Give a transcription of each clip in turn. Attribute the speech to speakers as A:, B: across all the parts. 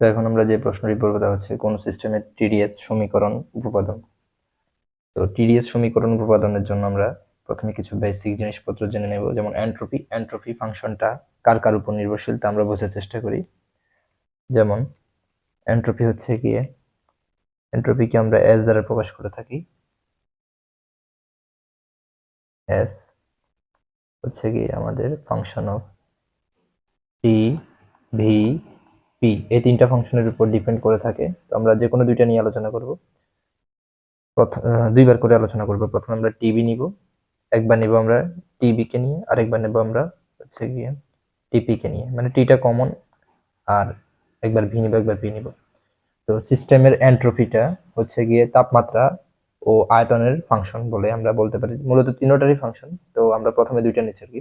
A: তো এখন আমরা যে প্রশ্নটি পড়ব তা হচ্ছে কোন সিস্টেমের টিডিএস সমীকরণ উপপাদন। তো টিডিএস সমীকরণ উপপাদনের জন্য আমরা প্রথমে কিছু বেসিক জিনিসপত্র জেনে নেব, যেমন এন্ট্রপি ফাংশনটা কার কার উপর নির্ভরশীল তা আমরা বোঝার চেষ্টা করি। যেমন এন্ট্রপি হচ্ছে গিয়ে, এন্ট্রপিকে আমরা এস দ্বারা প্রকাশ করে থাকি। এস হচ্ছে গিয়ে আমাদের function of T, V, P, এই তিনটা ফাংশনের উপর ডিপেন্ড করে থাকে। তো আমরা যে কোনো দুইটা নিয়ে আলোচনা করব, দুইবার করে আলোচনা করব। প্রথমে আমরা টিবি নিব, একবার নেব আমরা টিবি কে নিয়ে, আরেকবার নেব আমরা হচ্ছে গিয়ে টিপি কে নিয়ে, মানে টিটা কমন, আর একবার ভি নিব, একবার পি নিব। তো সিস্টেমের এন্ট্রপিটা হচ্ছে গিয়ে তাপমাত্রা ও আয়তনের ফাংশন বলে আমরা বলতে পারি, মূলত তিনটারই ফাংশন। তো আমরা প্রথমে দুইটা নিচ্ছি আর কি,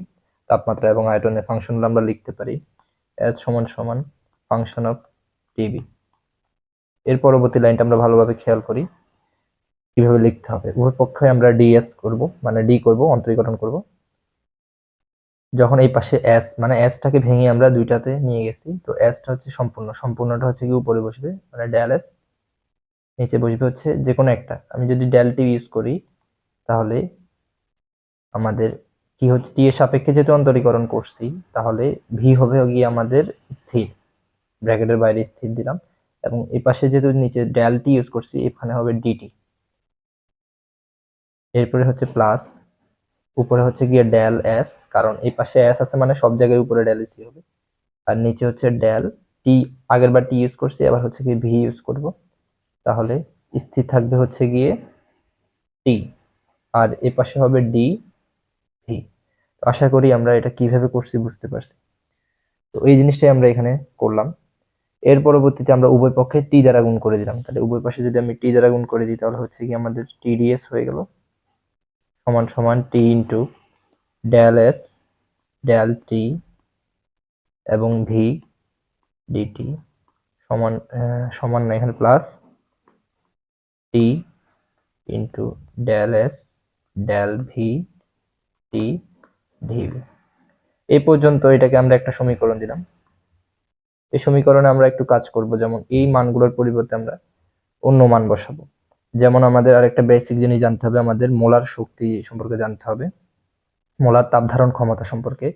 A: তাপমাত্রা এবং আয়তনের ফাংশনগুলো আমরা লিখতে পারি এস সমান সমান ফাংশন অফ টিবি। এর পরবর্তী লাইনটা আমরা ভালোভাবে খেয়াল করি কিভাবে লিখতে হবে। উভয় পক্ষে আমরা ডিএস করব, মানে ডি করব, অন্তরীকরণ করব। যখন এই পাশে এস, মানে এসটাকে ভেঙে আমরা দুইটাতে নিয়ে গেছি, তো এসটা হচ্ছে সম্পূর্ণটা হচ্ছে কি উপরে বসবে, মানে ডেল এস। নিচে বসবে হচ্ছে যে কোনো একটা। আমি যদি ডেল টি ইউজ করি তাহলে আমাদের কি হচ্ছে, টি এর সাপেক্ষে যেহেতু অন্তরীকরণ করছি, তাহলে ভি হবে গিয়ে আমাদের স্থির, ব্র্যাকেটের বাইরে স্থির দিলাম। এবং এই পাশে যেহেতু নিচে ডেল টি ইউজ করছি, এখানে হবে ডিটি। এরপরে হচ্ছে প্লাস, উপরে হচ্ছে গিয়ে ডেল এস, কারণ এই পাশে এস আছে মানে সব জায়গায় উপরে ডেল এসি হবে। আর নিচে হচ্ছে ডেল টি, আগের বার টি ইউজ করছি, এবার হচ্ছে গিয়ে ভি ইউজ করব। তাহলে স্থির থাকবে হচ্ছে গিয়ে টি, আর এ পাশে হবে ডি ভি। আশা করি আমরা এটা কিভাবে করছি বুঝতে পারছি। তো এই জিনিসটাই আমরা এখানে করলাম। এর পরবর্তীতে আমরা উভয় পক্ষে টি দ্বারা গুণ করে দিলাম। তাহলে উভয় পাশে যদি আমি টি দ্বারা গুণ করে দিই, তাহলে হচ্ছে কি আমাদের টিডিএস হয়ে গেল সমান সমান T into del S del T এবং ভি ডিটি সমান সমান না, এখানে plus T into del S del V T dV. এই পর্যন্ত এটাকে আমরা একটা সমীকরণ দিলাম। এই সমীকরণে আমরা একটু কাজ করব, যেমন এই মানগুলোর পরিবর্তে আমরা অন্য মান বসাবো। যেমন আমাদের আরেকটা বেসিক জিনিস জানতে হবে, আমাদের মোলার শক্তি সম্পর্কে জানতে হবে, মোলার তাপ ধারণ ক্ষমতা সম্পর্কে।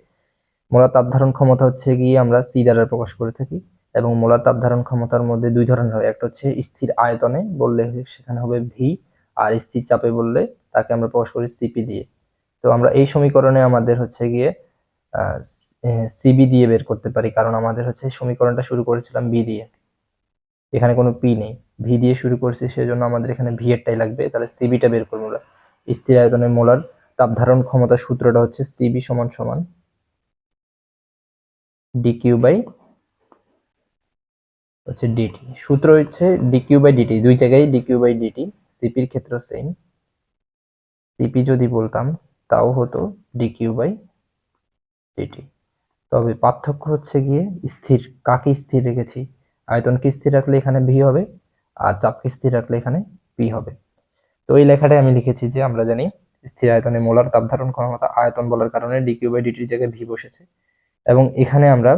A: মোলার তাপ ধারণ ক্ষমতা হচ্ছে গিয়ে আমরা সি দ্বারা প্রকাশ করে থাকি, এবং মোলার তাপ ধারণ ক্ষমতার মধ্যে দুই ধরনের হয়। একটা হচ্ছে স্থির আয়তনে বললে সেখানে হবে ভি, আর স্থির চাপে বললে তাকে আমরা প্রকাশ করি সিপি দিয়ে। তো আমরা এই সমীকরণে আমাদের হচ্ছে গিয়ে সিবি দিয়ে বের করতে পারি, কারণ আমাদের হচ্ছে সমীকরণটা শুরু করেছিলাম বি দিয়ে, এখানে কোনো পি নেই, ভি দিয়ে শুরু করছি, সেজন্য আমাদের এখানে ভি এরটাই লাগবে। তাহলে সিবিটা বের করবো আমরা। স্থির আয়তনে মোলার তাপ ধারণ ক্ষমতার সূত্রটা হচ্ছে সিবি সমান সমান ডিকিউ বাই হচ্ছে ডিটি। সূত্র হচ্ছে ডিকিউ বাই ডিটি, দুই জায়গায় ডিকিউ বাই ডিটি। সিপির ক্ষেত্রে সেম, সিপি যদি বলতাম তাও হতো ডিকিউ বাই ডিটি। তবে পার্থক্য হচ্ছে গিয়ে স্থির কাকে স্থির রেখেছি, আয়তনকে স্থির রাখলে এখানে ভি হবে, আর চাপকে স্থির রাখলে এখানে পি হবে। তো এই লেখাটাই আমি লিখেছি যে আমরা জানি স্থির আয়তনে মোলার তাপ ধারণ ক্ষমতা আয়তন বলার কারণে ডিকিউ বাই ডিটির জায়গায় ভি বসেছে। এবং এখানে আমরা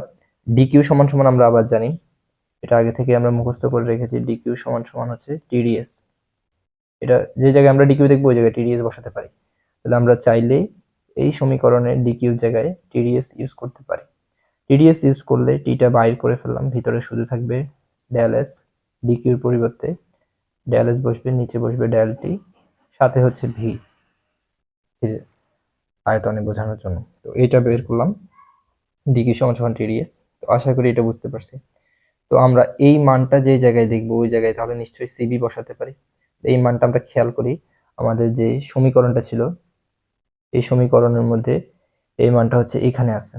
A: ডিকিউ সমান সমান আমরা আবার জানি, এটা আগে থেকে আমরা মুখস্থ করে রেখেছি, ডিকিউ সমান সমান হচ্ছে টিডিএস। এটা যে জায়গায় আমরা ডিকিউ দেখবো ওই জায়গায় টিডিএস বসাতে পারি। তাহলে আমরা চাইলে এই সমীকরণে ডিকিউর জায়গায় টিডিএস ইউজ করতে পারি। টিডিএস ইউজ করলে টিটা বাইর করে ফেললাম, ভিতরে শুধু থাকবে ডেল এস, ডিকিউর পরিবর্তে ডেল এস বসবে, নিচে বসবে ডেল টি, সাথে হচ্ছে ভি আয়তনে বোঝানোর জন্য। তো এইটা বের করলাম ডিকিউ সমান সমান টিডিএস। তো আশা করি এটা বুঝতে পারছি। তো আমরা এই মানটা যে জায়গায় দেখবো ওই জায়গায় তাহলে নিশ্চয়ই সিবি বসাতে পারি। এই মানটা আমরা খেয়াল করি, আমাদের যে সমীকরণটা ছিল এই সমীকরণের মধ্যে এই মানটা হচ্ছে এখানে আছে।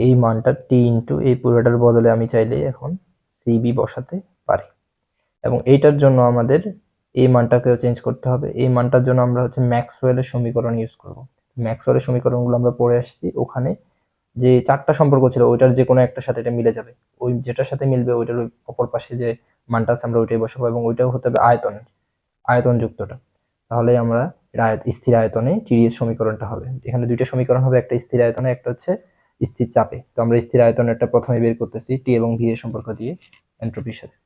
A: এই মানটা টি ইন্টু এই পুরোটার বদলে আমি চাইলে এখন সিবি বসাতে পারি। এবং এইটার জন্য আমাদের এই মানটাকেও চেঞ্জ করতে হবে। এই মানটার জন্য আমরা হচ্ছে ম্যাক্সওয়েলের সমীকরণ ইউজ করব। ম্যাক্সওয়েলের সমীকরণগুলো আমরা পড়ে আসছি, ওখানে যে চারটা সম্পর্ক ছিল ওইটার যে কোনো একটার সাথে এটা মিলে যাবে। ওই যেটার সাথে মিলবে ওইটার ওই অপর পাশে যে মানটা আছে আমরা ওইটাই বসাবো, এবং ওইটাও হতে হবে আয়তন যুক্তটা। তাহলে আমরা স্থির আয়তনে টিডিএস সমীকরণটা হবে। এখানে দুইটা সমীকরণ হবে, একটা স্থির আয়তনে, একটা হচ্ছে স্থির চাপে। তো আমরা স্থির আয়তনেরটা প্রথমে বের করতেছি টি এবং ভি এর সম্পর্ক দিয়ে এন্ট্রপির সাথে।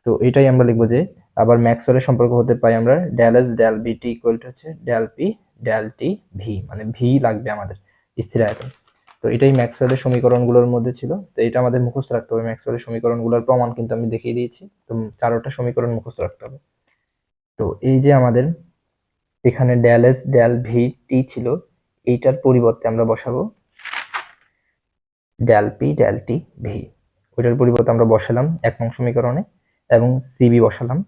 A: তো এটাই আমরা লিখবো যে আবার ম্যাক্সওয়েলের সম্পর্ক হতে পাই আমরা del S del B T equal to হচ্ছে del P del T V, মানে ভি লাগবে আমাদের স্থির আয়তন। তো এটাই ম্যাক্সওয়েলের সমীকরণগুলোর মধ্যে ছিল। তো এটা আমাদের মুখস্থ রাখতে হবে। ম্যাক্সওয়েলের সমীকরণগুলোর প্রমাণ কিন্তু আমি দেখিয়ে দিয়েছি। তো চারটা সমীকরণ মুখস্থ রাখতে হবে। তো এই যে আমাদের এখানে del S del V T ছিল, এইটার পরিবর্তে আমরা বসাবো del P del T V. ওইটার পরিবর্তে আমরা বসালাম 1 নং সমীকরণে এবং সিবি বসালাম।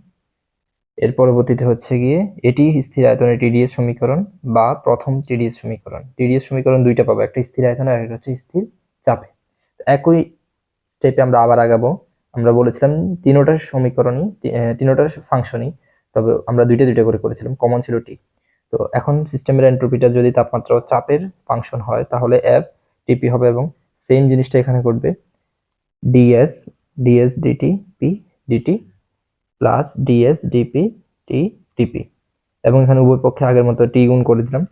A: এর পরবর্তীতে হচ্ছে গিয়ে এটি স্থির আয়তনের টিডিএস সমীকরণ বা প্রথম টিডিএস সমীকরণ। টিডিএস সমীকরণ দুইটা পাবো, একটা স্থির আয়তনে আর একটা হচ্ছে স্থির চাপে। একই স্টেপে আমরা আবার আগাবো। আমরা বলেছিলাম তিনোটার সমীকরণই তিনোটার ফাংশনই, তবে আমরা দুইটা দুইটা করে করেছিলাম, কমন ছিল টি। তো এখন সিস্টেমের এন্ট্রপিটা যদি তাপমাত্রা ও চাপের ফাংশন হয় তাহলে এফ টিপি হবে এবং সেম জিনিসটা এখানে ঘটবে dS dS dT P dT plus dS dP T TP, এবং এখানে উভয় পক্ষে আগের মতো টি গুণ করে দিলাম।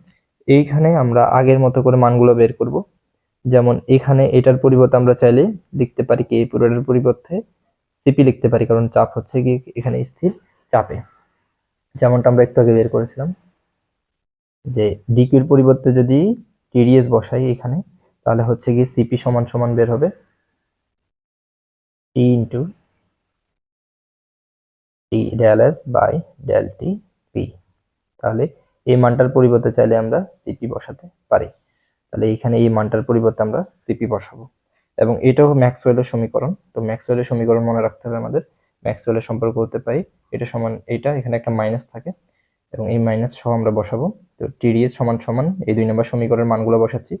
A: এইখানে আমরা আগের মতো করে মানগুলো বের করব। যেমন এখানে এটার পরিবর্তে আমরা চাইলে লিখতে পারি কি, এই পুরোটার পরিবর্তে সিপি লিখতে পারি, কারণ চাপ হচ্ছে কি এখানে স্থির চাপে, যেমনটা আমরা একটু আগে বের করেছিলাম যে ডিকিউর পরিবর্তে যদি টিডিএস বসাই এখানে, তাহলে হচ্ছে কি সিপি সমান সমান বের হবে T into T del S by del T P. তাহলে এই মানটার পরিবর্তে চাইলে আমরা সিপি বসাতে পারি। তাহলে এখানে এই মানটার পরিবর্তে আমরা সিপি বসাবো, এবং এটাও ম্যাক্সওয়েলের সমীকরণ। তো ম্যাক্সওয়েলের সমীকরণ মনে রাখতে হবে আমাদের। ম্যাক্সওয়েলের সম্পর্ক হতে পাই এটা সমান এইটা, এখানে একটা মাইনাস থাকে এবং এই মাইনাস সহ আমরা বসাবো। তো টিডিএস সমান সমান এই 2 নম্বর সমীকরণের মানগুলো বসাচ্ছি।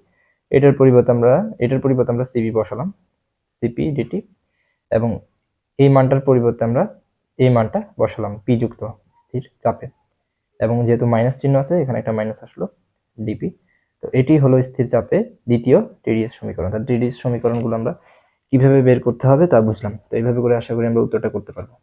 A: এটার পরিবর্তে আমরা সিপি বসালাম, সিপি ডিটি, এবং এই মানটার পরিবর্তে আমরা এই মানটা বসালাম পি যুক্ত স্থির চাপে, এবং যেহেতু মাইনাস চিহ্ন আছে এখানে একটা মাইনাস আসলো ডিপি। তো এটি হলো স্থির চাপে দ্বিতীয় টিডিএস সমীকরণ। তার টিডিএস সমীকরণগুলো আমরা কিভাবে বের করতে হবে তা বুঝলাম। তো এইভাবে করে আশা করি আমরা উত্তরটা করতে পারবো।